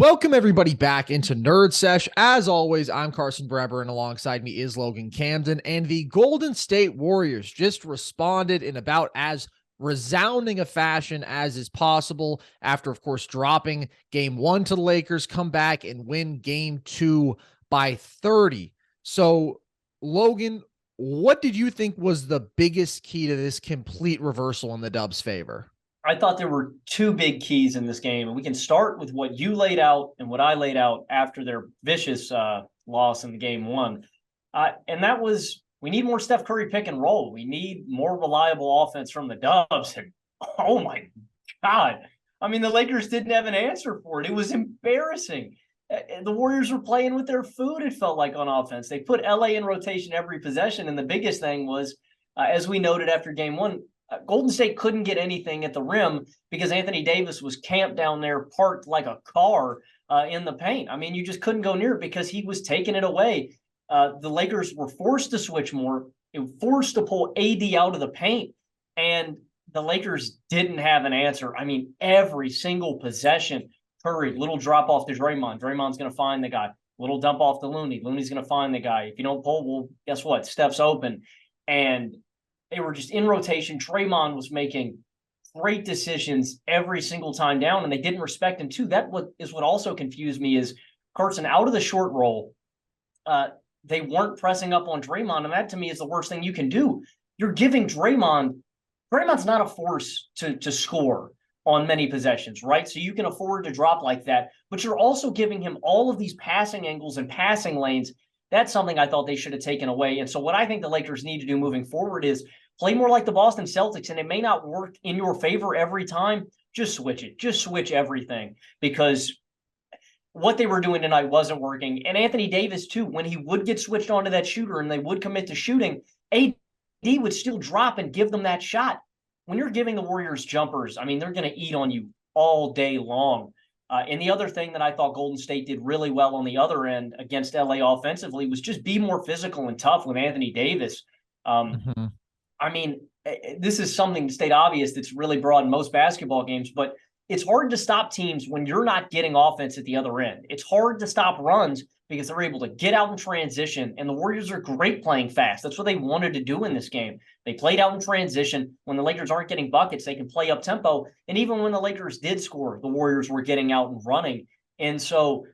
Welcome everybody back into Nerd Sesh. As always, I'm Carson Breber, and alongside me is Logan Camden. And the Golden State Warriors just responded in about as resounding a fashion as is possible after, of course, dropping game one to the Lakers, come back and win game two by 30. So, Logan, what did you think was the biggest key to this complete reversal in the Dubs' favor? I thought there were two big keys in this game, and we can start with what you laid out and what I laid out after their vicious loss in the game one. And that was we need more Steph Curry pick and roll. We need more reliable offense from the Dubs. And oh my God. I mean, the Lakers didn't have an answer for it. It was embarrassing. The Warriors were playing with their food, it felt like, on offense. They put LA in rotation every possession. And the biggest thing was, as we noted after game one, Golden State couldn't get anything at the rim because Anthony Davis was camped down there, parked like a car in the paint. I mean, you just couldn't go near it because he was taking it away. The Lakers were forced to switch more, forced to pull AD out of the paint, and the Lakers didn't have an answer. I mean, every single possession, Curry, little drop off to Draymond. Draymond's going to find the guy. Little dump off to Looney. Looney's going to find the guy. If you don't pull, well, guess what? Steph's open. And they were just in rotation. Draymond was making great decisions every single time down, and they didn't respect him too. That is what also confused me is Carson out of the short roll. They weren't pressing up on Draymond, and that to me is the worst thing you can do. You're giving Draymond's not a force to score on many possessions, right? So you can afford to drop like that, but you're also giving him all of these passing angles and passing lanes. That's something I thought they should have taken away. And so what I think the Lakers need to do moving forward is play more like the Boston Celtics, and it may not work in your favor every time. Just switch it. Just switch everything, because what they were doing tonight wasn't working. And Anthony Davis, too, when he would get switched onto that shooter and they would commit to shooting, AD would still drop and give them that shot. When you're giving the Warriors jumpers, I mean, they're going to eat on you all day long. And the other thing that I thought Golden State did really well on the other end against LA offensively was just be more physical and tough with Anthony Davis. I mean, this is something to state obvious that's really broad in most basketball games, but it's hard to stop teams when you're not getting offense at the other end. It's hard to stop runs because they're able to get out in transition, and the Warriors are great playing fast. That's what they wanted to do in this game. They played out in transition. When the Lakers aren't getting buckets, they can play up tempo. And even when the Lakers did score, the Warriors were getting out and running. And so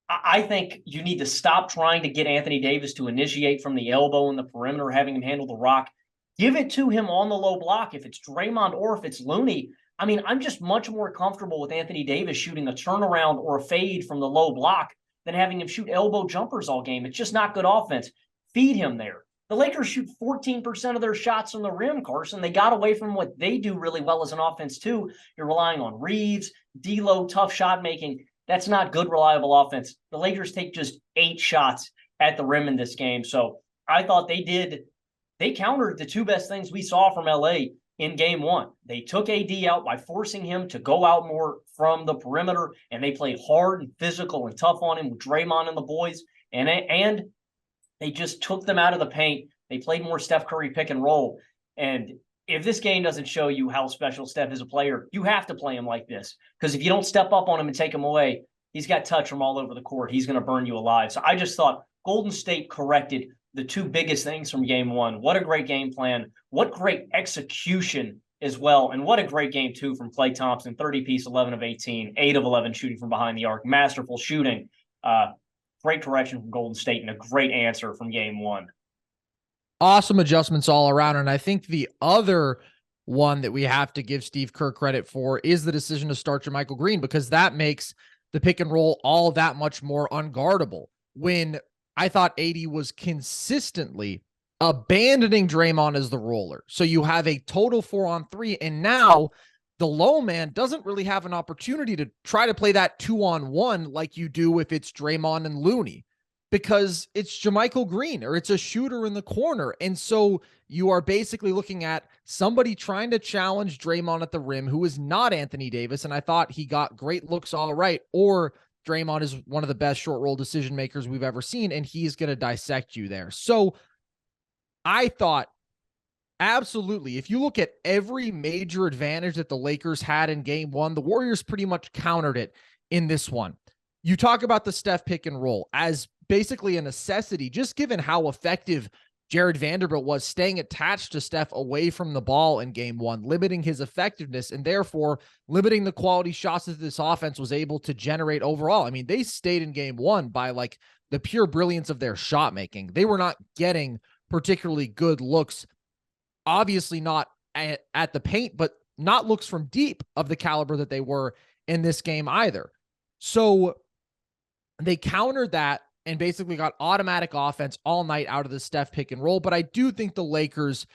I think you need to stop trying to get Anthony Davis to initiate from the elbow in the perimeter, having him handle the rock. Give it to him on the low block if it's Draymond or if it's Looney. I mean, I'm just much more comfortable with Anthony Davis shooting a turnaround or a fade from the low block than having him shoot elbow jumpers all game. It's just not good offense. Feed him there. The Lakers shoot 14% of their shots on the rim, Carson. They got away from what they do really well as an offense, too. You're relying on Reeves, D'Lo, tough shot making. That's not good, reliable offense. The Lakers take just 8 shots at the rim in this game. So I thought they countered the two best things we saw from LA in game one. They took AD out by forcing him to go out more from the perimeter, and they played hard and physical and tough on him with Draymond and the boys, and they just took them out of the paint. They played more Steph Curry pick and roll. And if this game doesn't show you how special Steph is a player, you have to play him like this, because if you don't step up on him and take him away, he's got touch from all over the court. He's going to burn you alive. So I just thought Golden State corrected the two biggest things from game one. What a great game plan. What great execution as well. And what a great game, too, from Klay Thompson. 30-piece, 11 of 18, 8 of 11 shooting from behind the arc. Masterful shooting. Great correction from Golden State and a great answer from game one. Awesome adjustments all around. And I think the other one that we have to give Steve Kerr credit for is the decision to start JaMychal Green, because that makes the pick and roll all that much more unguardable. When I thought AD was consistently abandoning Draymond as the roller. So you have a total 4-on-3, and now the low man doesn't really have an opportunity to try to play that 2-on-1 like you do if it's Draymond and Looney, because it's JaMychal Green or it's a shooter in the corner. And so you are basically looking at somebody trying to challenge Draymond at the rim who is not Anthony Davis. And I thought he got great looks all right, or Draymond is one of the best short roll decision makers we've ever seen, and he's going to dissect you there. So I thought, absolutely, if you look at every major advantage that the Lakers had in game one, the Warriors pretty much countered it in this one. you talk about the Steph pick and roll as basically a necessity, just given how effective Jared Vanderbilt was staying attached to Steph away from the ball in game one, limiting his effectiveness and therefore limiting the quality shots that this offense was able to generate overall. I mean, they stayed in game one by like the pure brilliance of their shot making. They were not getting particularly good looks, obviously not at the paint, but not looks from deep of the caliber that they were in this game either. So they countered that and basically got automatic offense all night out of the Steph pick and roll. But I do think the Lakers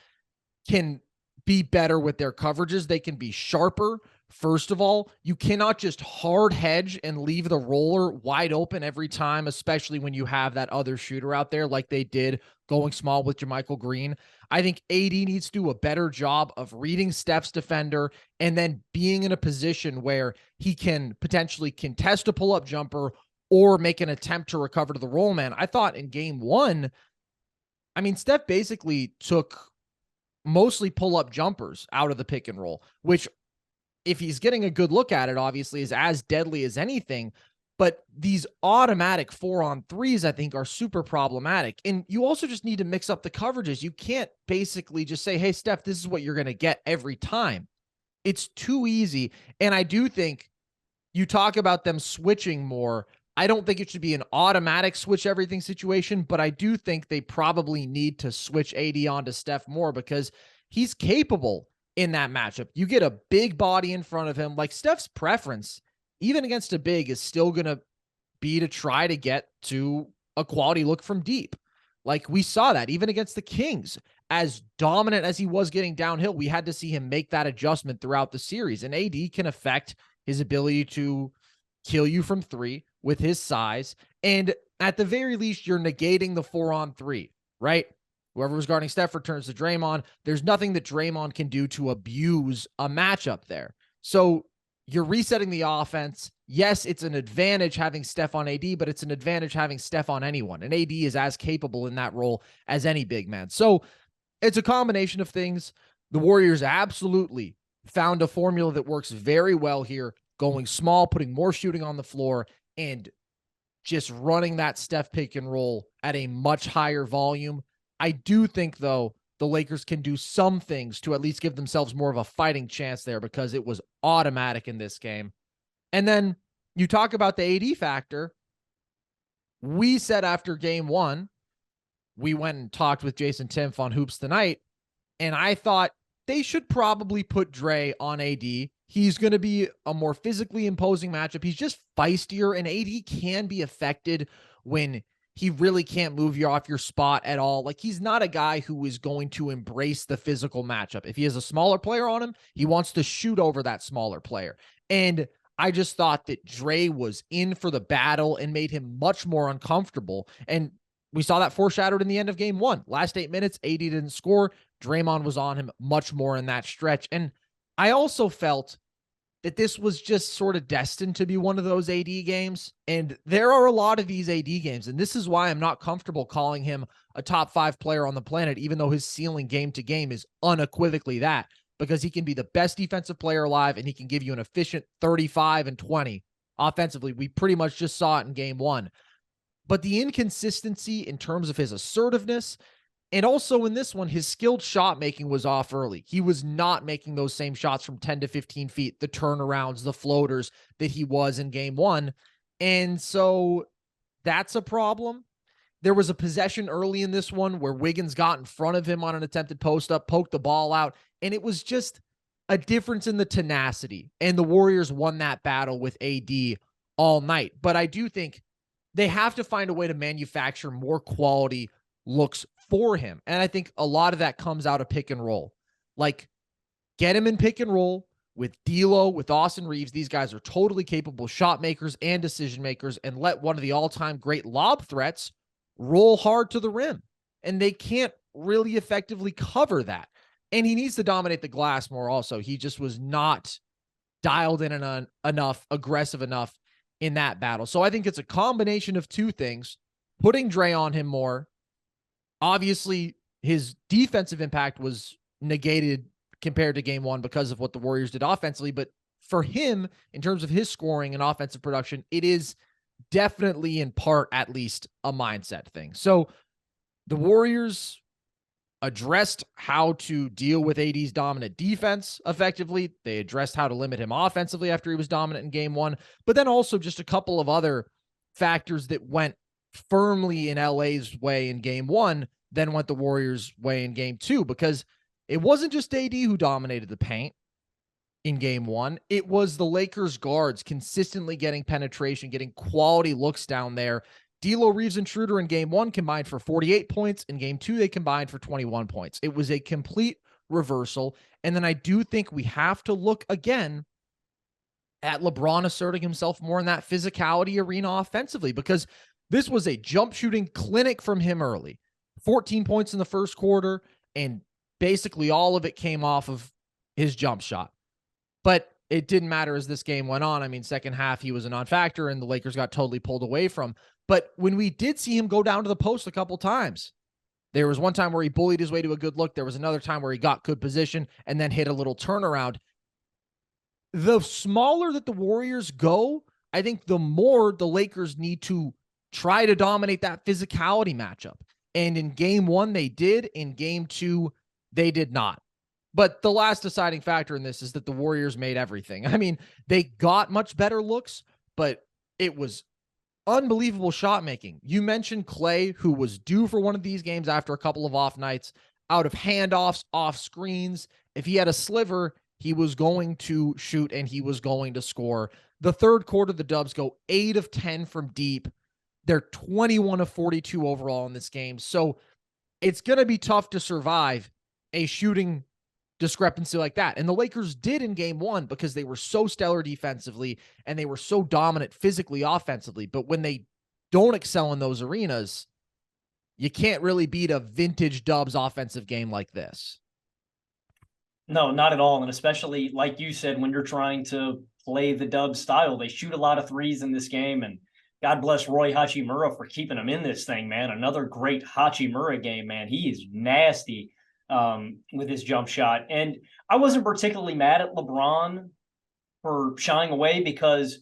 can be better with their coverages. They can be sharper. First of all, you cannot just hard hedge and leave the roller wide open every time, especially when you have that other shooter out there like they did going small with JaMychal Green. I think AD needs to do a better job of reading Steph's defender and then being in a position where he can potentially contest a pull-up jumper or make an attempt to recover to the roll man. I thought in game one, I mean, Steph basically took mostly pull-up jumpers out of the pick and roll, which if he's getting a good look at it, obviously is as deadly as anything. But these automatic 4-on-3s, I think, are super problematic. And you also just need to mix up the coverages. You can't basically just say, hey, Steph, this is what you're going to get every time. It's too easy. And I do think you talk about them switching more. I don't think it should be an automatic switch everything situation, but I do think they probably need to switch AD onto Steph more because he's capable in that matchup. You get a big body in front of him. Like Steph's preference, even against a big, is still going to be to try to get to a quality look from deep. Like we saw that even against the Kings, as dominant as he was getting downhill, we had to see him make that adjustment throughout the series. And AD can affect his ability to kill you from three with his size. And at the very least, you're negating the 4-on-3, right? Whoever was guarding Steph returns to Draymond. There's nothing that Draymond can do to abuse a matchup there. So you're resetting the offense. Yes, it's an advantage having Steph on AD, but it's an advantage having Steph on anyone. And AD is as capable in that role as any big man. So it's a combination of things. The Warriors absolutely found a formula that works very well here, going small, putting more shooting on the floor, and just running that Steph pick and roll at a much higher volume. I do think, though, the Lakers can do some things to at least give themselves more of a fighting chance there because it was automatic in this game. And then you talk about the AD factor. We said after game one, we went and talked with Jason Timpf on Hoops Tonight, and I thought they should probably put Dre on AD. He's going to be a more physically imposing matchup. He's just feistier, and AD can be affected when he really can't move you off your spot at all. Like, he's not a guy who is going to embrace the physical matchup. If he has a smaller player on him, he wants to shoot over that smaller player. And I just thought that Dre was in for the battle and made him much more uncomfortable. And we saw that foreshadowed in the end of game one. Last 8 minutes, AD didn't score. Draymond was on him much more in that stretch. And I also felt that this was just sort of destined to be one of those AD games. And there are a lot of these AD games. And this is why I'm not comfortable calling him a top 5 player on the planet, even though his ceiling game to game is unequivocally that, because he can be the best defensive player alive and he can give you an efficient 35 and 20 offensively. We pretty much just saw it in game one. But the inconsistency in terms of his assertiveness, and also in this one, his skilled shot making was off early. He was not making those same shots from 10 to 15 feet, the turnarounds, the floaters that he was in game one. And so that's a problem. There was a possession early in this one where Wiggins got in front of him on an attempted post up, poked the ball out, and it was just a difference in the tenacity. And the Warriors won that battle with AD all night. But I do think they have to find a way to manufacture more quality looks for him. And I think a lot of that comes out of pick and roll. Like, get him in pick and roll with D'Lo, with Austin Reeves. These guys are totally capable shot makers and decision makers, and let one of the all-time great lob threats roll hard to the rim. And they can't really effectively cover that. And he needs to dominate the glass more also. He just was not dialed in enough, aggressive enough in that battle. So I think it's a combination of two things: putting Dre on him more. Obviously, his defensive impact was negated compared to game one because of what the Warriors did offensively. But for him, in terms of his scoring and offensive production, it is definitely in part, at least, a mindset thing. So the Warriors addressed how to deal with AD's dominant defense effectively. They addressed how to limit him offensively after he was dominant in game one, but then also just a couple of other factors that went firmly in LA's way in game one, then went the Warriors' way in game two, because it wasn't just AD who dominated the paint in game one. It was the Lakers guards consistently getting penetration, getting quality looks down there. D'Lo, Reeves, and Schroeder in game one combined for 48 points. In game two, they combined for 21 points. It was a complete reversal. And then I do think we have to look again at LeBron asserting himself more in that physicality arena offensively, because this was a jump shooting clinic from him early. 14 points in the first quarter, and basically all of it came off of his jump shot. But it didn't matter as this game went on. I mean, second half, he was a non-factor, and the Lakers got totally pulled away from. But when we did see him go down to the post a couple times, there was one time where he bullied his way to a good look. There was another time where he got good position and then hit a little turnaround. The smaller that the Warriors go, I think the more the Lakers need to try to dominate that physicality matchup. And in game one, they did. In game two, they did not. But the last deciding factor in this is that the Warriors made everything. I mean, they got much better looks, but it was unbelievable shot making. You mentioned Clay, who was due for one of these games after a couple of off nights, out of handoffs, off screens. If he had a sliver, he was going to shoot and he was going to score. The third quarter, the Dubs go 8 of 10 from deep. They're 21 of 42 overall in this game. So it's going to be tough to survive a shooting discrepancy like that. And the Lakers did in game one because they were so stellar defensively and they were so dominant physically offensively. But when they don't excel in those arenas, you can't really beat a vintage Dubs offensive game like this. No, not at all. And especially, like you said, when you're trying to play the Dubs style, they shoot a lot of threes in this game. And God bless Roy Hachimura for keeping him in this thing, man. Another great Hachimura game, man. He is nasty with his jump shot. And I wasn't particularly mad at LeBron for shying away, because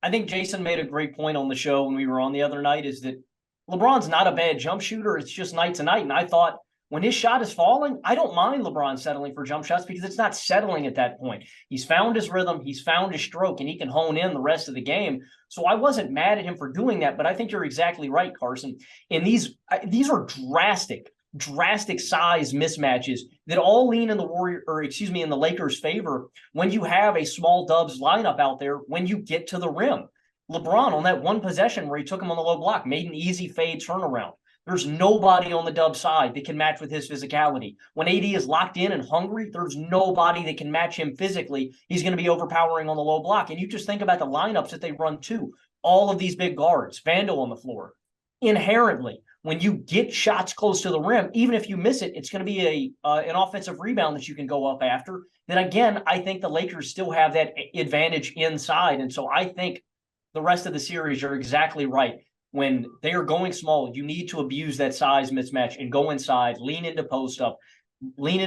I think Jason made a great point on the show when we were on the other night, is that LeBron's not a bad jump shooter. It's just night to night. And I thought, when his shot is falling, I don't mind LeBron settling for jump shots, because it's not settling at that point. He's found his rhythm, he's found his stroke, and he can hone in the rest of the game. So I wasn't mad at him for doing that, but I think you're exactly right, Carson. And these are drastic size mismatches that all lean in the Lakers' favor when you have a small Dubs lineup out there when you get to the rim. LeBron, on that one possession where he took him on the low block, made an easy fade turnaround. There's nobody on the Dub side that can match with his physicality. When AD is locked in and hungry, there's nobody that can match him physically. He's going to be overpowering on the low block. And you just think about the lineups that they run too. All of these big guards, Vandal on the floor. Inherently, when you get shots close to the rim, even if you miss it, it's going to be an offensive rebound that you can go up after. Then again, I think the Lakers still have that advantage inside. And so I think the rest of the series are exactly right. When they are going small, you need to abuse that size mismatch and go inside, lean into post-ups, lean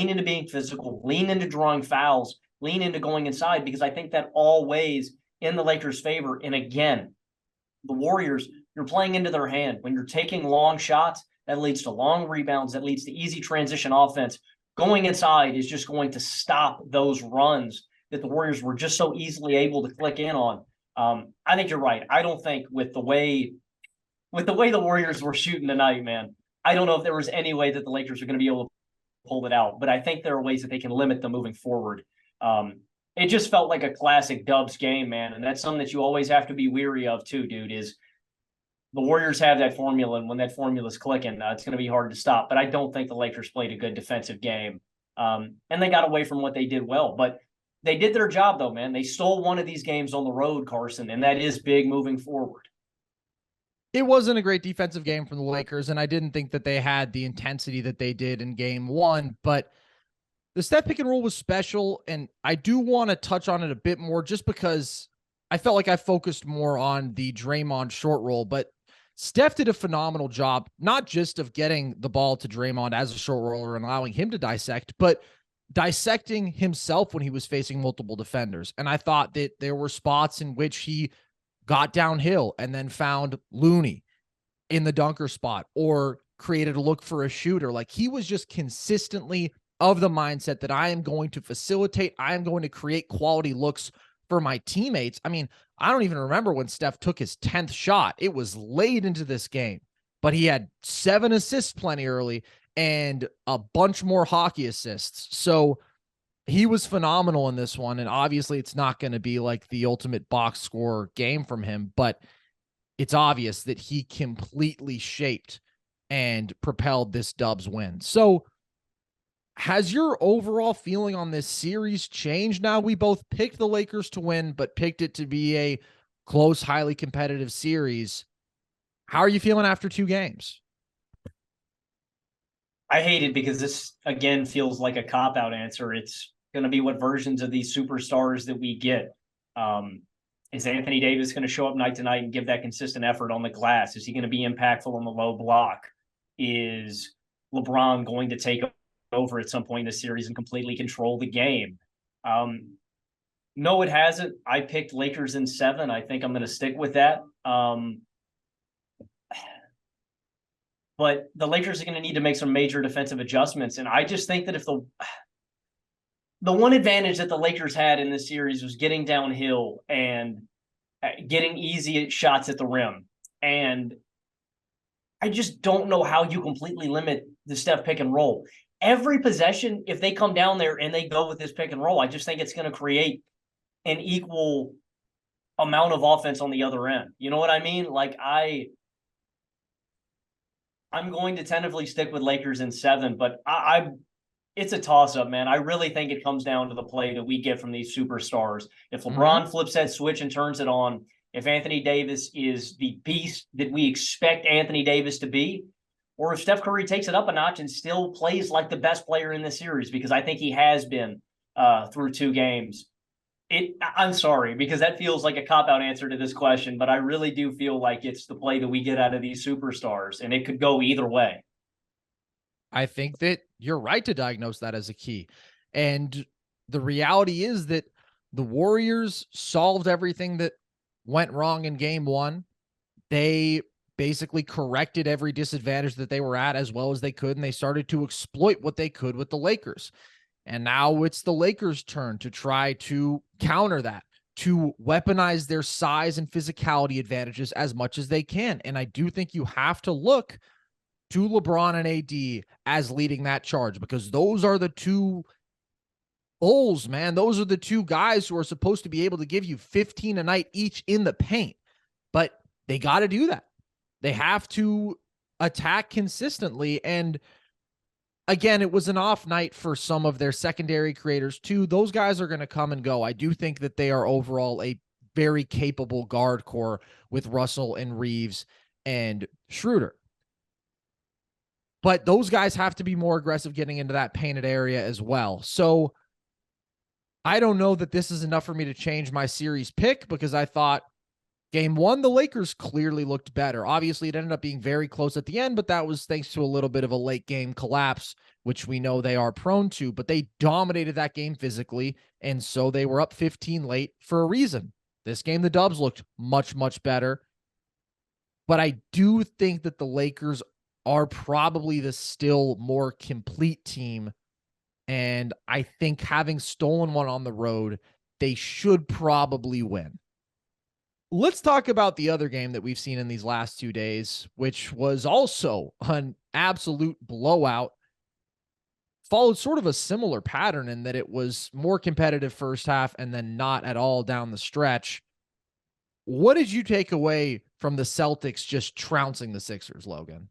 into being physical, lean into drawing fouls, lean into going inside, because I think that all weighs in the Lakers' favor. And again, the Warriors, you're playing into their hand. When you're taking long shots, that leads to long rebounds, that leads to easy transition offense. Going inside is just going to stop those runs that the Warriors were just so easily able to click in on. I think you're right. I don't think with the way the Warriors were shooting tonight, man, I don't know if there was any way that the Lakers are going to be able to pull it out, but I think there are ways that they can limit them moving forward. It just felt like a classic Dubs game, man. And that's something that you always have to be weary of too, dude, is the Warriors have that formula. And when that formula is clicking, it's going to be hard to stop. But I don't think the Lakers played a good defensive game. And they got away from what they did well. But they did their job, though, man. They stole one of these games on the road, Carson, and that is big moving forward. It wasn't a great defensive game from the Lakers, and I didn't think that they had the intensity that they did in game one, but the step pick and roll was special, and I do want to touch on it a bit more just because I felt like I focused more on the Draymond short roll, but Steph did a phenomenal job, not just of getting the ball to Draymond as a short roller and allowing him to dissect, but dissecting himself when he was facing multiple defenders. And I thought that there were spots in which he got downhill and then found Looney in the dunker spot or created a look for a shooter. Like, he was just consistently of the mindset that I am going to facilitate, I am going to create quality looks for my teammates. I mean, I don't even remember when Steph took his 10th shot. It was late into this game, but he had 7 assists plenty early and a bunch more hockey assists. So he was phenomenal in this one. And obviously it's not going to be like the ultimate box score game from him, but it's obvious that he completely shaped and propelled this Dubs win. So has your overall feeling on this series changed now? We both picked the Lakers to win, but picked it to be a close, highly competitive series. How are you feeling after 2 games? I hate it because this, again, feels like a cop-out answer. It's going to be what versions of these superstars that we get. Is Anthony Davis going to show up night to night and give that consistent effort on the glass? Is he going to be impactful on the low block? Is LeBron going to take over at some point in the series and completely control the game? No, it hasn't. I picked Lakers in 7. I think I'm going to stick with that. But the Lakers are going to need to make some major defensive adjustments. And I just think that if the one advantage that the Lakers had in this series was getting downhill and getting easy shots at the rim. And I just don't know how you completely limit the Steph pick and roll. Every possession, if they come down there and they go with this pick and roll, I just think it's going to create an equal amount of offense on the other end. You know what I mean? Like, I'm going to tentatively stick with Lakers in 7, but it's a toss-up, man. I really think it comes down to the play that we get from these superstars. If LeBron flips that switch and turns it on, if Anthony Davis is the beast that we expect Anthony Davis to be, or if Steph Curry takes it up a notch and still plays like the best player in this series, because I think he has been through 2 games. I'm sorry, because that feels like a cop-out answer to this question, but I really do feel like it's the play that we get out of these superstars, and it could go either way. I think that you're right to diagnose that as a key. And the reality is that the Warriors solved everything that went wrong in game 1. They basically corrected every disadvantage that they were at as well as they could, and they started to exploit what they could with the Lakers. And now it's the Lakers' turn to try to counter that, to weaponize their size and physicality advantages as much as they can. And I do think you have to look to LeBron and AD as leading that charge, because those are the 2 bulls, man. Those are the 2 guys who are supposed to be able to give you 15 a night each in the paint. But they got to do that. They have to attack consistently. And again, it was an off night for some of their secondary creators too. Those guys are going to come and go. I do think that they are overall a very capable guard core with Russell and Reeves and Schroeder. But those guys have to be more aggressive getting into that painted area as well. So I don't know that this is enough for me to change my series pick, because I thought game 1, the Lakers clearly looked better. Obviously, it ended up being very close at the end, but that was thanks to a little bit of a late game collapse, which we know they are prone to. But they dominated that game physically, and so they were up 15 late for a reason. This game, the Dubs looked much, much better. But I do think that the Lakers are probably the still more complete team. And I think having stolen one on the road, they should probably win. Let's talk about the other game that we've seen in these last 2 days, which was also an absolute blowout. Followed sort of a similar pattern in that it was more competitive first half and then not at all down the stretch. What did you take away from the Celtics just trouncing the Sixers, Logan?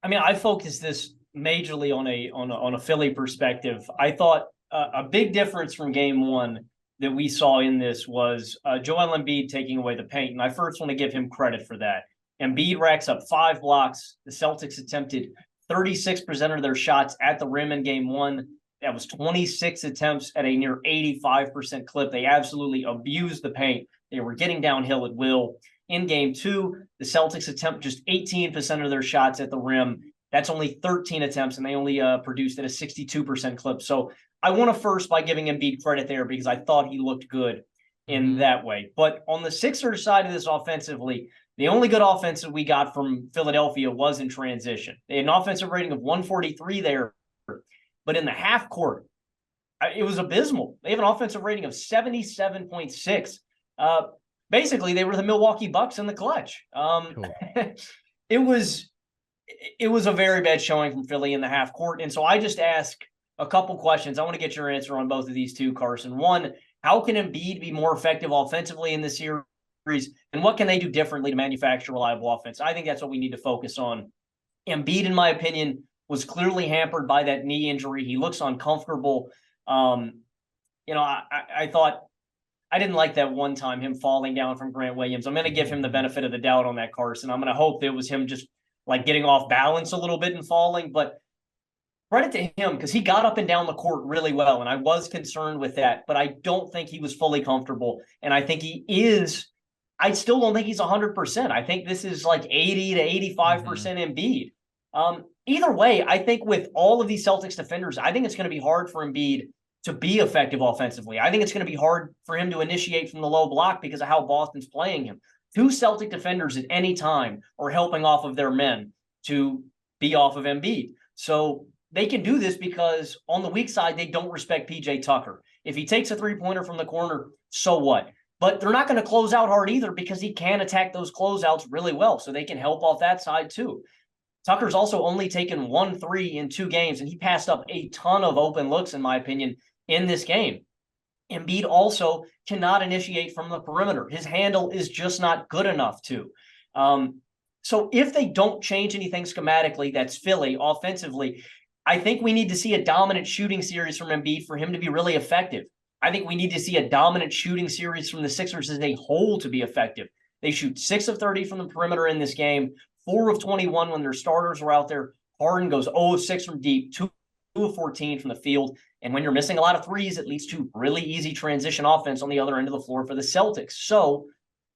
I mean, I focused this majorly on a Philly perspective. I thought a big difference from game 1 that we saw in this was Joel Embiid taking away the paint. And I first want to give him credit for that. Embiid racks up 5 blocks. The Celtics attempted 36% of their shots at the rim in game 1. That was 26 attempts at a near 85% clip. They absolutely abused the paint. They were getting downhill at will. In game 2, the Celtics attempt just 18% of their shots at the rim. That's only 13 attempts, and they only produced at a 62% clip. So I want to first by giving Embiid credit there, because I thought he looked good. in that way. But on the Sixers side of this offensively, the only good offensive we got from Philadelphia was in transition. They had an offensive rating of 143 there, but in the half court, it was abysmal. They have an offensive rating of 77.6. Basically, they were the Milwaukee Bucks in the clutch. Cool. It was a very bad showing from Philly in the half court. And so I just ask a couple questions. I want to get your answer on both of these two, Carson. One, how can Embiid be more effective offensively in this series? And what can they do differently to manufacture reliable offense? I think that's what we need to focus on. Embiid, in my opinion, was clearly hampered by that knee injury. He looks uncomfortable. I thought I didn't like that one time, him falling down from Grant Williams. I'm going to give him the benefit of the doubt on that, Carson. I'm going to hope it was him just like getting off balance a little bit and falling, but credit to him because he got up and down the court really well. And I was concerned with that, but I don't think he was fully comfortable. And I think he is. I still don't think he's 100%. I think this is like 80 to 85% Embiid. Either way, I think with all of these Celtics defenders, I think it's going to be hard for Embiid to be effective offensively. I think it's going to be hard for him to initiate from the low block because of how Boston's playing him. Two Celtic defenders at any time are helping off of their men to be off of Embiid. So they can do this because on the weak side, they don't respect PJ Tucker. If he takes a three-pointer from the corner, so what? But they're not going to close out hard either because he can attack those closeouts really well. So they can help off that side too. Tucker's also only taken 1 3 in 2 games, and he passed up a ton of open looks, in my opinion, in this game. Embiid also cannot initiate from the perimeter. His handle is just not good enough to. So if they don't change anything schematically, that's Philly offensively, I think we need to see a dominant shooting series from Embiid for him to be really effective. I think we need to see a dominant shooting series from the Sixers as a whole to be effective. They shoot 6 of 30 from the perimeter in this game, 4 of 21 when their starters were out there. Harden goes 0 of 6 from deep, 2 of 14 from the field. And when you're missing a lot of threes, it leads to really easy transition offense on the other end of the floor for the Celtics. So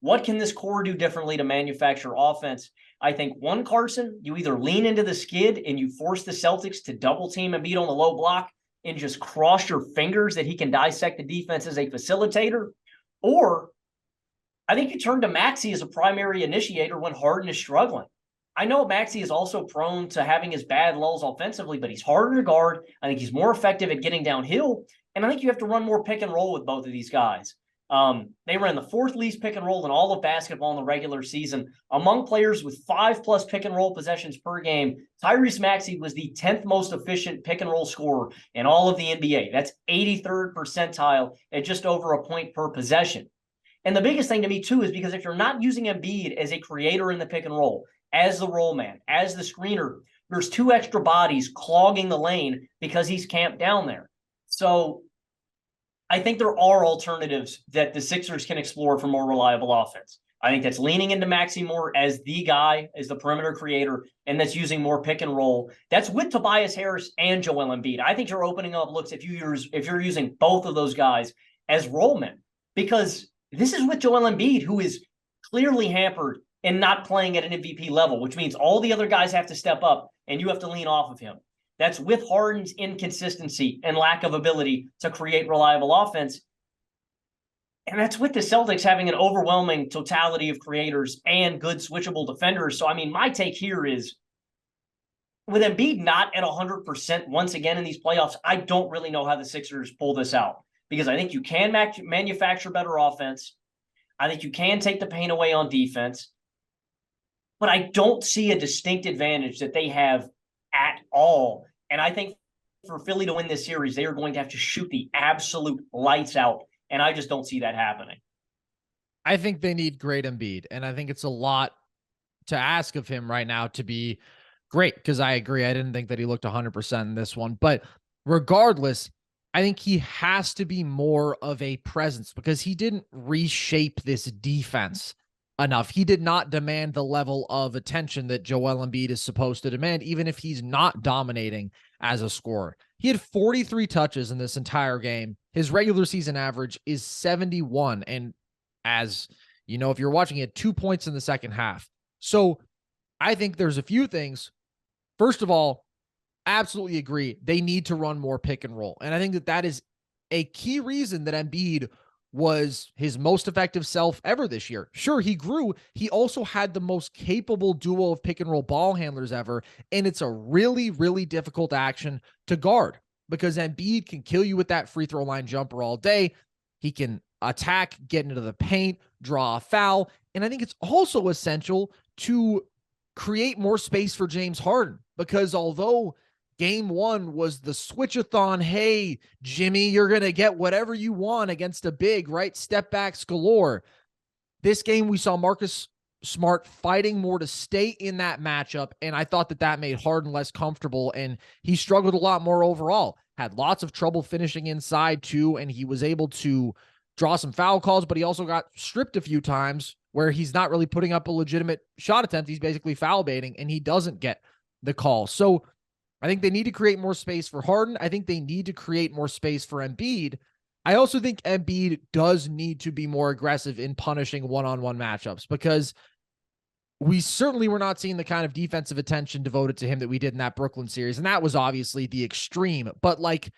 what can this core do differently to manufacture offense? I think one, Carson, you either lean into the skid and you force the Celtics to double team and beat on the low block and just cross your fingers that he can dissect the defense as a facilitator. Or I think you turn to Maxey as a primary initiator when Harden is struggling. I know Maxey is also prone to having his bad lulls offensively, but he's harder to guard. I think he's more effective at getting downhill. And I think you have to run more pick and roll with both of these guys. They ran the 4th least pick and roll in all of basketball in the regular season. Among players with 5+ pick and roll possessions per game, Tyrese Maxey was the 10th most efficient pick and roll scorer in all of the NBA. That's 83rd percentile at just over a point per possession. And the biggest thing to me, too, is because if you're not using Embiid as a creator in the pick and roll, as the roll man, as the screener, there's 2 extra bodies clogging the lane because he's camped down there. So I think there are alternatives that the Sixers can explore for more reliable offense. I think that's leaning into Maxey more as the guy, as the perimeter creator, and that's using more pick and roll. That's with Tobias Harris and Joel Embiid. I think you're opening up looks if you're using both of those guys as rollmen, because this is with Joel Embiid, who is clearly hampered and not playing at an MVP level, which means all the other guys have to step up and you have to lean off of him. That's with Harden's inconsistency and lack of ability to create reliable offense. And that's with the Celtics having an overwhelming totality of creators and good switchable defenders. So, I mean, my take here is with Embiid not at 100% once again in these playoffs, I don't really know how the Sixers pull this out, because I think you can manufacture better offense. I think you can take the pain away on defense. But I don't see a distinct advantage that they have at all. And I think for Philly to win this series, they are going to have to shoot the absolute lights out. And I just don't see that happening. I think they need great Embiid. And I think it's a lot to ask of him right now to be great, because I agree. I didn't think that he looked 100% in this one. But regardless, I think he has to be more of a presence, because he didn't reshape this defense enough. He did not demand the level of attention that Joel Embiid is supposed to demand, even if he's not dominating as a scorer. He had 43 touches in this entire game. His regular season average is 71. And as you know, if you're watching, he had 2 points in the second half. So I think there's a few things. First of all, absolutely agree. They need to run more pick and roll. And I think that that is a key reason that Embiid was his most effective self ever this year. Sure, he grew. He also had the most capable duo of pick and roll ball handlers ever. And it's a really, really difficult action to guard because Embiid can kill you with that free throw line jumper all day. He can attack, get into the paint, draw a foul. And I think it's also essential to create more space for James Harden because although game one was the switch-a-thon, hey, Jimmy, you're going to get whatever you want against a big, right? Step backs galore. This game, we saw Marcus Smart fighting more to stay in that matchup, and I thought that made Harden less comfortable, and he struggled a lot more overall. Had lots of trouble finishing inside, too, and he was able to draw some foul calls, but he also got stripped a few times where he's not really putting up a legitimate shot attempt. He's basically foul baiting, and he doesn't get the call. So I think they need to create more space for Harden. I think they need to create more space for Embiid. I also think Embiid does need to be more aggressive in punishing one-on-one matchups because we certainly were not seeing the kind of defensive attention devoted to him that we did in that Brooklyn series. And that was obviously the extreme. But like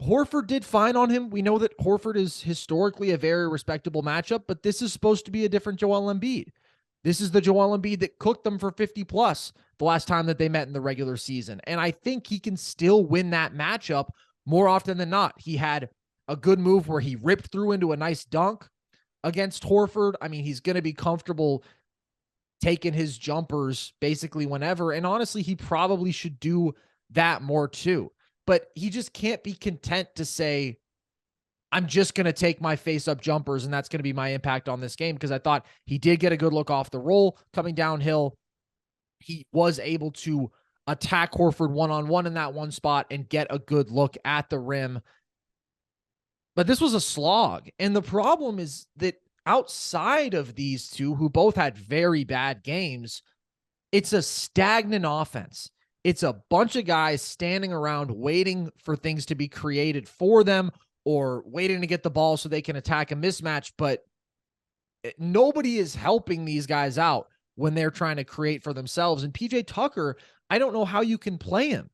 Horford did fine on him. We know that Horford is historically a very respectable matchup, but this is supposed to be a different Joel Embiid. This is the Joel Embiid that cooked them for 50 plus the last time that they met in the regular season. And I think he can still win that matchup more often than not. He had a good move where he ripped through into a nice dunk against Horford. I mean, he's going to be comfortable taking his jumpers basically whenever. And honestly, he probably should do that more too. But he just can't be content to say, I'm just going to take my face-up jumpers, and that's going to be my impact on this game, because I thought he did get a good look off the roll coming downhill. He was able to attack Horford one-on-one in that one spot and get a good look at the rim. But this was a slog, and the problem is that outside of these two, who both had very bad games, it's a stagnant offense. It's a bunch of guys standing around waiting for things to be created for them, or waiting to get the ball so they can attack a mismatch, but nobody is helping these guys out when they're trying to create for themselves. And PJ Tucker, I don't know how you can play him.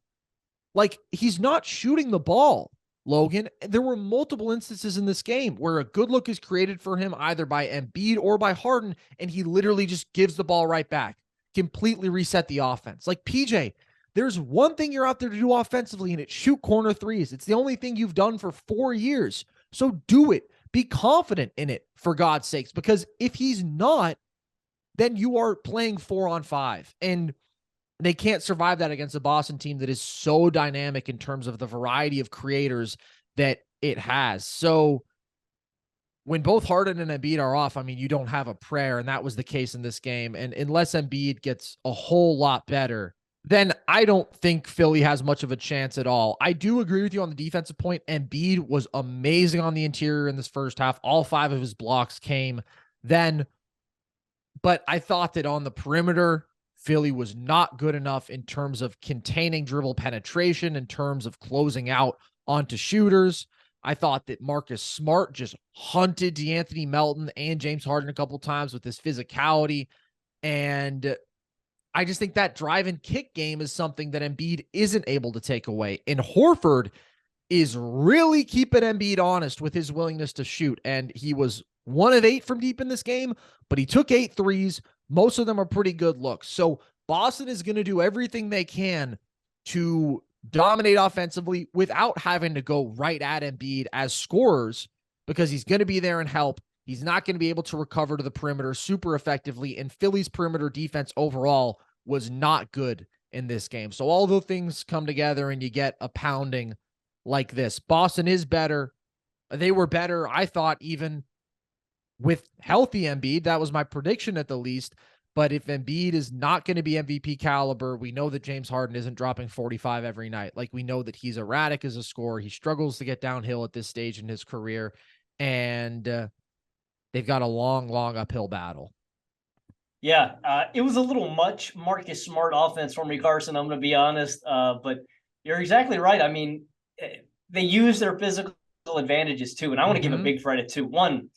Like, he's not shooting the ball, Logan. There were multiple instances in this game where a good look is created for him either by Embiid or by Harden, and he literally just gives the ball right back, completely reset the offense. Like, PJ, there's one thing you're out there to do offensively, and it's shoot corner threes. It's the only thing you've done for 4 years. So do it. Be confident in it, for God's sakes, because if he's not, then you are playing 4-on-5, and they can't survive that against a Boston team that is so dynamic in terms of the variety of creators that it has. So when both Harden and Embiid are off, I mean, you don't have a prayer, and that was the case in this game. And unless Embiid gets a whole lot better, then I don't think Philly has much of a chance at all. I do agree with you on the defensive point. Embiid was amazing on the interior in this first half. All 5 of his blocks came then. But I thought that on the perimeter, Philly was not good enough in terms of containing dribble penetration, in terms of closing out onto shooters. I thought that Marcus Smart just hunted DeAnthony Melton and James Harden a couple times with his physicality. And I just think that drive and kick game is something that Embiid isn't able to take away. And Horford is really keeping Embiid honest with his willingness to shoot. And he was 1 of 8 from deep in this game, but he took 8 threes. Most of them are pretty good looks. So Boston is going to do everything they can to dominate offensively without having to go right at Embiid as scorers, because he's going to be there and help. He's not going to be able to recover to the perimeter super effectively, and Philly's perimeter defense overall was not good in this game. So all the things come together and you get a pounding like this. Boston is better. They were better, I thought, even with healthy Embiid. That was my prediction at the least. But if Embiid is not going to be MVP caliber, we know that James Harden isn't dropping 45 every night. Like, we know that he's erratic as a scorer. He struggles to get downhill at this stage in his career. And they've got a long, long uphill battle. Yeah, it was a little much Marcus Smart offense for me, Carson, I'm going to be honest. But you're exactly right. I mean, they use their physical advantages too. And I want to give a big credit to one.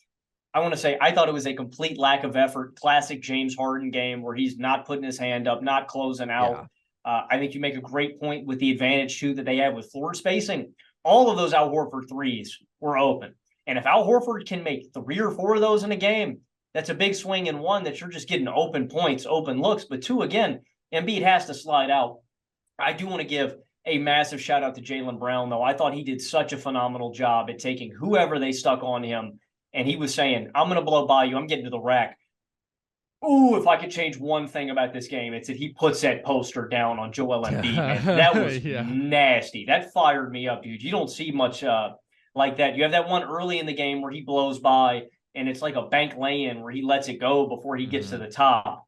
I want to say I thought it was a complete lack of effort, classic James Harden game where he's not putting his hand up, not closing out. Yeah. I think you make a great point with the advantage too that they have with floor spacing. All of those Al Horford threes were open. And if Al Horford can make 3 or 4 of those in a game, that's a big swing in one that you're just getting open points, open looks. But 2, again, Embiid has to slide out. I do want to give a massive shout out to Jaylen Brown, though. I thought he did such a phenomenal job at taking whoever they stuck on him. And he was saying, I'm going to blow by you. I'm getting to the rack. Ooh, if I could change one thing about this game, it's that he puts that poster down on Joel Embiid, man. That was nasty. That fired me up, dude. You don't see much like that. You have that one early in the game where he blows by, and it's like a bank lay-in where he lets it go before he gets to the top.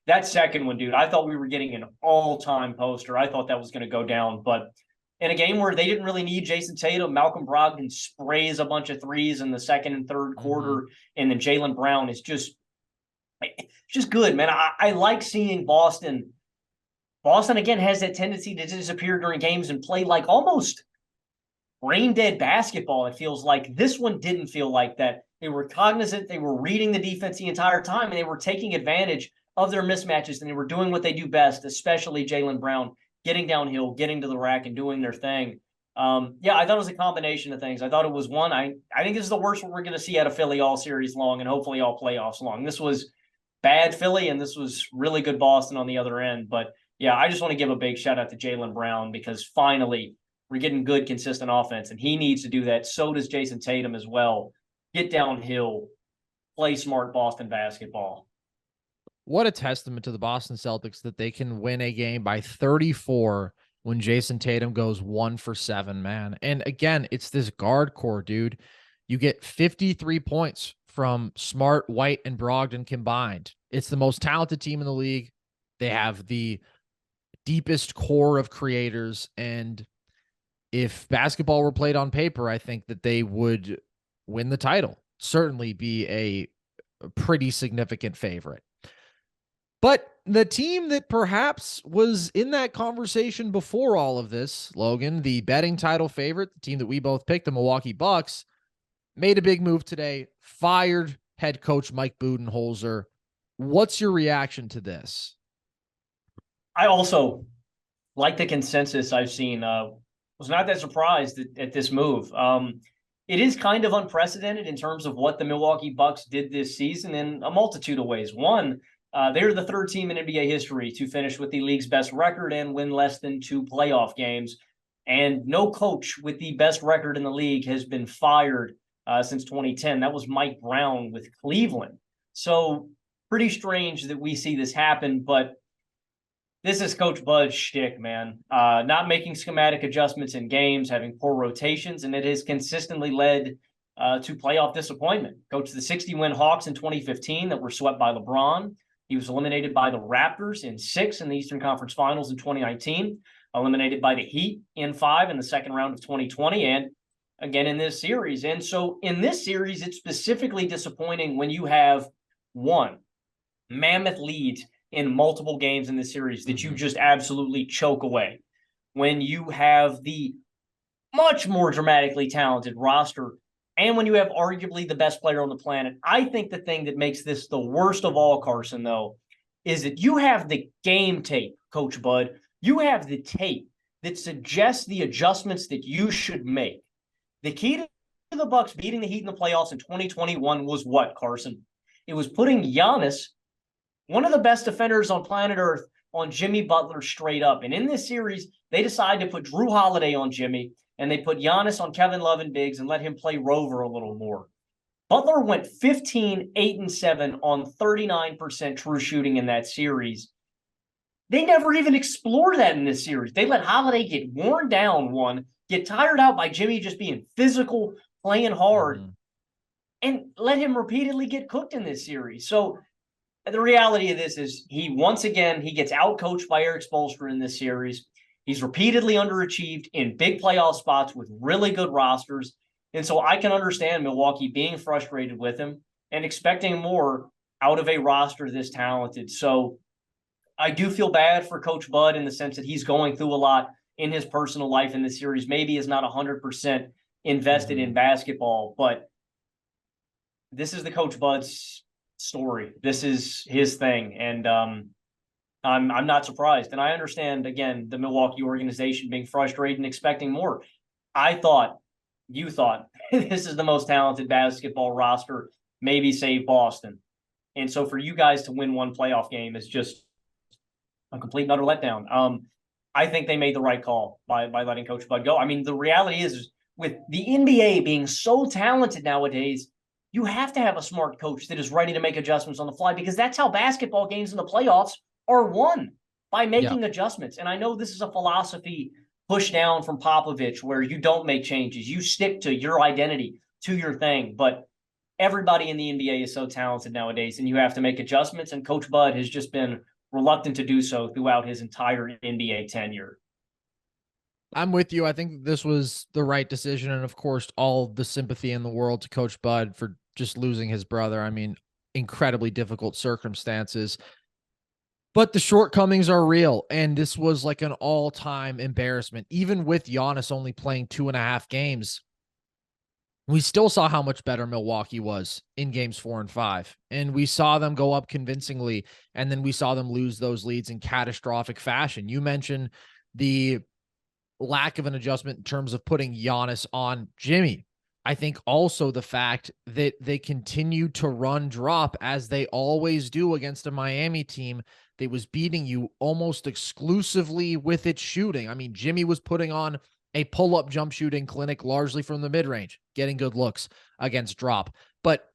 That second one, dude, I thought we were getting an all-time poster. I thought that was going to go down. But in a game where they didn't really need Jason Tatum, Malcolm Brogdon sprays a bunch of threes in the second and third quarter, and then Jaylen Brown is just good, man. I like seeing Boston. Boston, again, has that tendency to disappear during games and play like almost brain-dead basketball, it feels like. This one didn't feel like that. They were cognizant. They were reading the defense the entire time, and they were taking advantage of their mismatches, and they were doing what they do best, especially Jaylen Brown, getting downhill, getting to the rack, and doing their thing. Yeah, I thought it was a combination of things. I thought it was one. I think this is the worst we're going to see out of Philly all series long, and hopefully all playoffs long. This was bad Philly, and this was really good Boston on the other end. But yeah, I just want to give a big shout out to Jaylen Brown, because finally we're getting good, consistent offense, and he needs to do that. So does Jason Tatum as well. Get downhill, play smart Boston basketball. What a testament to the Boston Celtics that they can win a game by 34 when Jason Tatum goes 1 for 7, man. And again, it's this guard core, dude. You get 53 points from Smart, White, and Brogdon combined. It's the most talented team in the league. They have the deepest core of creators. And if basketball were played on paper, I think that they would win the title. Certainly be a pretty significant favorite. But the team that perhaps was in that conversation before all of this, Logan, the betting title favorite, the team that we both picked, the Milwaukee Bucks, made a big move today, fired head coach Mike Budenholzer. What's your reaction to this? I also like the consensus I've seen. Was not that surprised at this move. It is kind of unprecedented in terms of what the Milwaukee Bucks did this season in a multitude of ways. One, they're the third team in NBA history to finish with the league's best record and win less than 2 playoff games. And no coach with the best record in the league has been fired since 2010. That was Mike Brown with Cleveland. So pretty strange that we see this happen, but this is Coach Bud's shtick, man. Not making schematic adjustments in games, having poor rotations, and it has consistently led to playoff disappointment. Coached the 60-win Hawks in 2015 that were swept by LeBron. He was eliminated by the Raptors in 6 in the Eastern Conference Finals in 2019, eliminated by the Heat in 5 in the second round of 2020, and again in this series. And so in this series, it's specifically disappointing when you have one, mammoth leads in multiple games in this series that you just absolutely choke away. When you have the much more dramatically talented roster, and when you have arguably the best player on the planet. I think the thing that makes this the worst of all, Carson, though, is that you have the game tape, Coach Bud. You have the tape that suggests the adjustments that you should make. The key to the Bucks beating the Heat in the playoffs in 2021 was what, Carson? It was putting Giannis, one of the best defenders on planet Earth, on Jimmy Butler straight up. And in this series, they decided to put Drew Holiday on Jimmy, and they put Giannis on Kevin Love and Biggs and let him play rover a little more. Butler went 15, 8, and 7 on 39% true shooting in that series. They never even explored that in this series. They let Holiday get worn down, get tired out by Jimmy just being physical, playing hard, and let him repeatedly get cooked in this series. So the reality of this is he gets outcoached by Eric Spoelstra in this series. He's repeatedly underachieved in big playoff spots with really good rosters. And so I can understand Milwaukee being frustrated with him and expecting more out of a roster this talented. So I do feel bad for Coach Bud in the sense that he's going through a lot in his personal life in this series. Maybe is not 100% invested in basketball, but this is the Coach Bud's story. This is his thing. And I'm not surprised. And I understand, again, the Milwaukee organization being frustrated and expecting more. I thought you thought this is the most talented basketball roster, maybe save Boston. And so for you guys to win one playoff game is just a complete and utter letdown. I think they made the right call by letting Coach Bud go. I mean, the reality is with the NBA being so talented nowadays, you have to have a smart coach that is ready to make adjustments on the fly, because that's how basketball games in the playoffs are won, by Yeah. making adjustments. And I know this is a philosophy pushed down from Popovich where you don't make changes, you stick to your identity, to your thing. But everybody in the NBA is so talented nowadays, and you have to make adjustments. And Coach Bud has just been reluctant to do so throughout his entire NBA tenure. I'm with you. I think this was the right decision. And of course, all the sympathy in the world to Coach Bud for just losing his brother. I mean, incredibly difficult circumstances. But the shortcomings are real. And this was like an all-time embarrassment. Even with Giannis only playing 2.5 games, we still saw how much better Milwaukee was in games 4 and 5. And we saw them go up convincingly. And then we saw them lose those leads in catastrophic fashion. You mentioned the lack of an adjustment in terms of putting Giannis on Jimmy. I think also the fact that they continue to run drop as they always do against a Miami team that was beating you almost exclusively with its shooting. I mean, Jimmy was putting on a pull-up jump shooting clinic largely from the mid-range, getting good looks against drop. But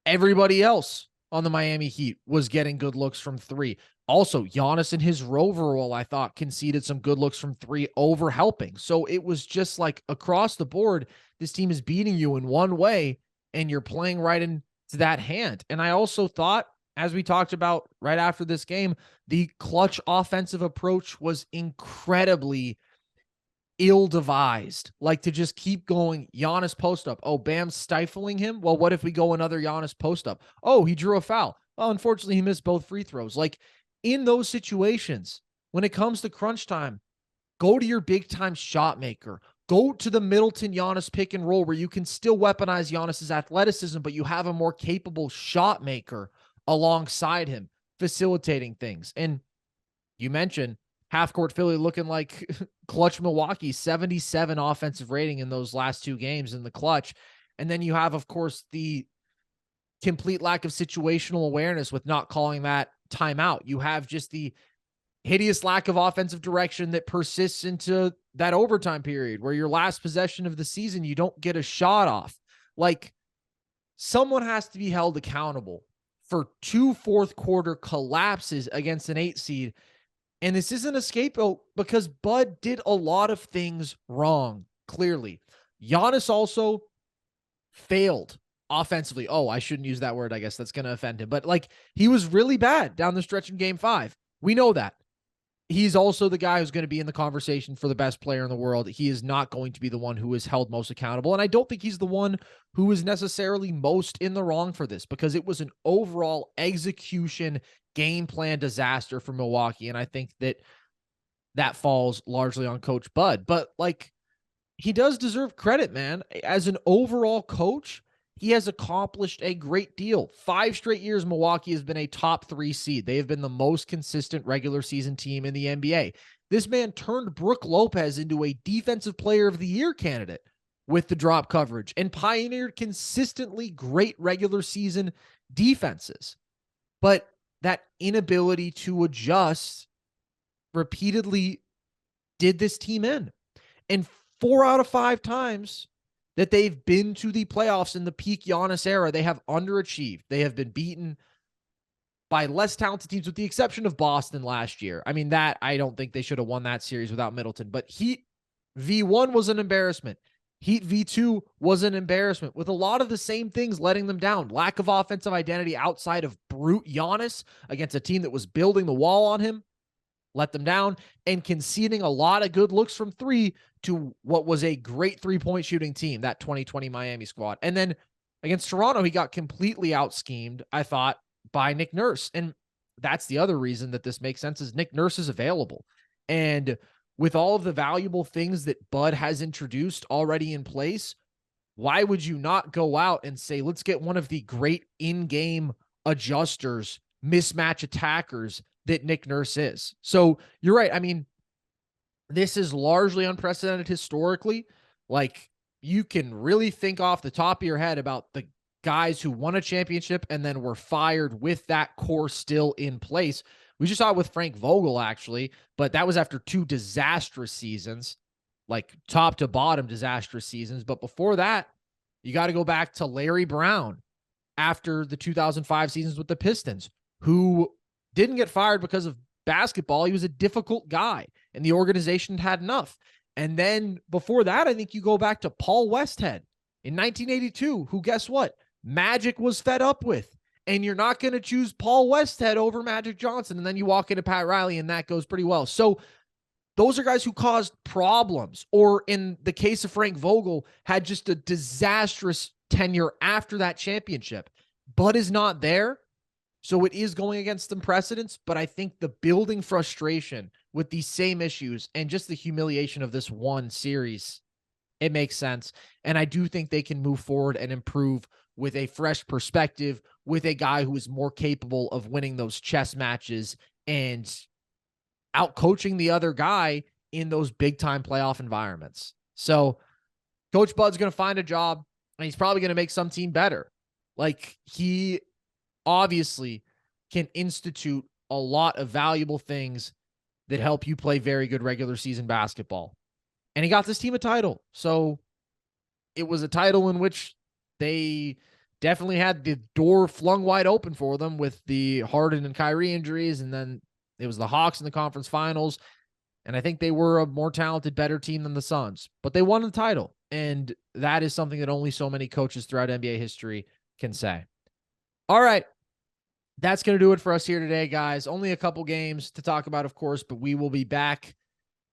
everybody else on the Miami Heat was getting good looks from three. Also, Giannis in his rover role, I thought, conceded some good looks from three over helping. So it was just like across the board, this team is beating you in one way, and you're playing right into that hand. And I also thought, as we talked about right after this game, the clutch offensive approach was incredibly ill-devised. Like to just keep going Giannis post-up. Oh, Bam's stifling him. Well, what if we go another Giannis post-up? Oh, he drew a foul. Well, unfortunately, he missed both free throws. Like in those situations, when it comes to crunch time, go to your big-time shot maker. Go to the Middleton Giannis pick and roll where you can still weaponize Giannis's athleticism, but you have a more capable shot maker alongside him, facilitating things. And you mentioned half-court Philly looking like clutch Milwaukee, 77 offensive rating in those last two games in the clutch. And then you have, of course, the complete lack of situational awareness with not calling that timeout. You have just the hideous lack of offensive direction that persists into that overtime period where your last possession of the season, you don't get a shot off. Like someone has to be held accountable for 2 fourth quarter collapses against an 8 seed. And this isn't a scapegoat because Bud did a lot of things wrong, clearly. Giannis also failed offensively. Oh, I shouldn't use that word. I guess that's going to offend him. But like he was really bad down the stretch in game 5. We know that. He's also the guy who's going to be in the conversation for the best player in the world. He is not going to be the one who is held most accountable. And I don't think he's the one who is necessarily most in the wrong for this because it was an overall execution game plan disaster for Milwaukee. And I think that falls largely on Coach Bud. But like he does deserve credit, man. As an overall coach, he has accomplished a great deal. 5 straight years, Milwaukee has been a top 3 seed. They have been the most consistent regular season team in the NBA. This man turned Brook Lopez into a defensive player of the year candidate with the drop coverage and pioneered consistently great regular season defenses. But that inability to adjust repeatedly did this team in. And 4 out of 5 times that they've been to the playoffs in the peak Giannis era, they have underachieved. They have been beaten by less talented teams with the exception of Boston last year. I mean, that I don't think they should have won that series without Middleton, but Heat V1 was an embarrassment. Heat V2 was an embarrassment with a lot of the same things letting them down. Lack of offensive identity outside of brute Giannis against a team that was building the wall on him, let them down, and conceding a lot of good looks from 3 to what was a great 3-point shooting team, that 2020 Miami squad. And then against Toronto, he got completely out-schemed, I thought, by Nick Nurse. And that's the other reason that this makes sense is Nick Nurse is available. And with all of the valuable things that Bud has introduced already in place, why would you not go out and say, let's get one of the great in-game adjusters, mismatch attackers that Nick Nurse is? So you're right. I mean, this is largely unprecedented historically. Like you can really think off the top of your head about the guys who won a championship and then were fired with that core still in place. We just saw it with Frank Vogel, actually, but that was after 2 disastrous seasons, like top to bottom disastrous seasons. But before that, you got to go back to Larry Brown after the 2005 seasons with the Pistons, who didn't get fired because of basketball. He was a difficult guy, and the organization had enough. And then before that, I think you go back to Paul Westhead in 1982, who, guess what? Magic was fed up with. And you're not going to choose Paul Westhead over Magic Johnson. And then you walk into Pat Riley, and that goes pretty well. So those are guys who caused problems, or in the case of Frank Vogel, had just a disastrous tenure after that championship. Bud is not there. So it is going against some precedents, but I think the building frustration with these same issues and just the humiliation of this one series, it makes sense. And I do think they can move forward and improve with a fresh perspective, with a guy who is more capable of winning those chess matches and out coaching the other guy in those big time playoff environments. So Coach Bud's going to find a job, and he's probably going to make some team better. Like, he obviously can institute a lot of valuable things that help you play very good regular season basketball. And he got this team a title. So it was a title in which they definitely had the door flung wide open for them with the Harden and Kyrie injuries. And then it was the Hawks in the conference finals. And I think they were a more talented, better team than the Suns, but they won the title. And that is something that only so many coaches throughout NBA history can say. All right. That's going to do it for us here today, guys. Only a couple games to talk about, of course, but we will be back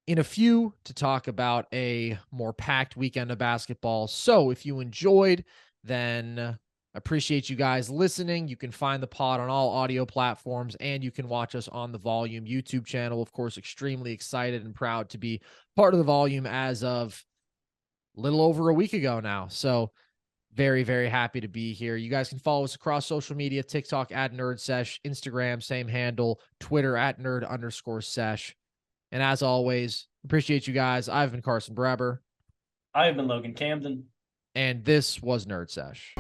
in a few to talk about a more packed weekend of basketball. So if you enjoyed, then appreciate you guys listening. You can find the pod on all audio platforms, and you can watch us on the Volume YouTube channel. Of course, extremely excited and proud to be part of the Volume as of a little over a week ago now. So very, very happy to be here. You guys can follow us across social media: TikTok @NerdSesh, Instagram, same handle, Twitter @nerd_sesh. And as always, appreciate you guys. I've been Carson Breber. I have been Logan Camden. And this was Nerd Sesh.